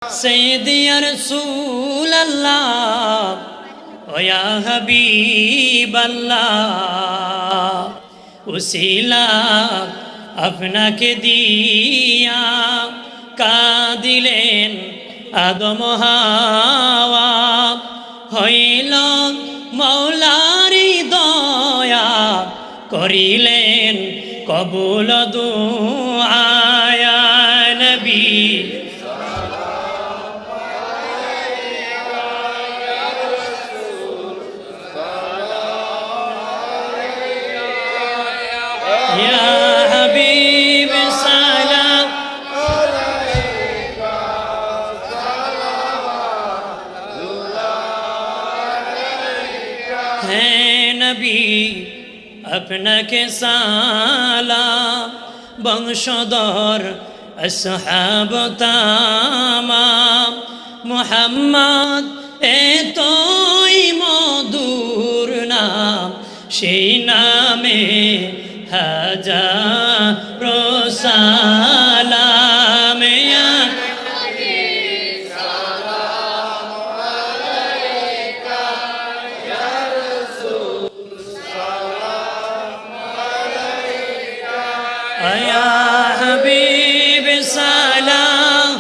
सैयदी या रसूल अल्लाह ओ या हबीब अल्लाह उसीला আপনাকে দিয়া কাঁদিলেন আদম হাওয়া হইল মৌলারি দয়া করিলেন কবুল দুআ ইয়া নবী নবী আপনাকে সালাম বংশধর আসহাব তামাম মুহাম্মদ এতই মধুর নাম সেই নামে হাজারো সালাম या हबीब सलाम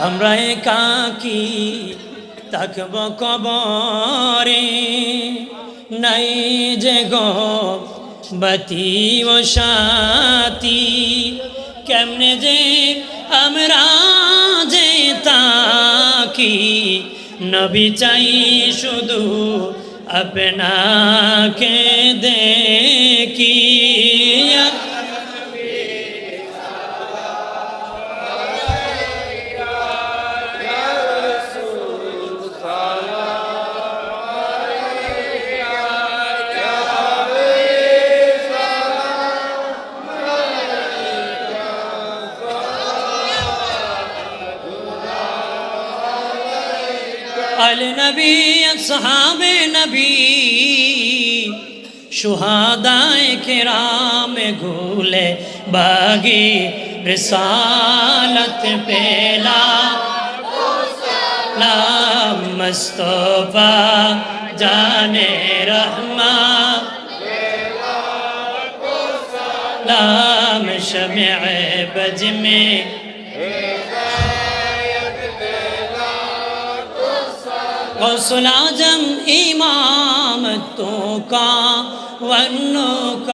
আমরা একাকী থাকব কবরে নাই যে গো বাতি ও সাথী কেমনে যে আমরা যে তাকি নবী চাই শুধু আপনাকে দেখি आले नबी असहाबे नबी शुहादाए किराम घूले बागी रिसालत पेला लाम मुस्तफा जाने रहमा लाम शम्ए बज में गौसुल आजम इमाम तो का वन्नो का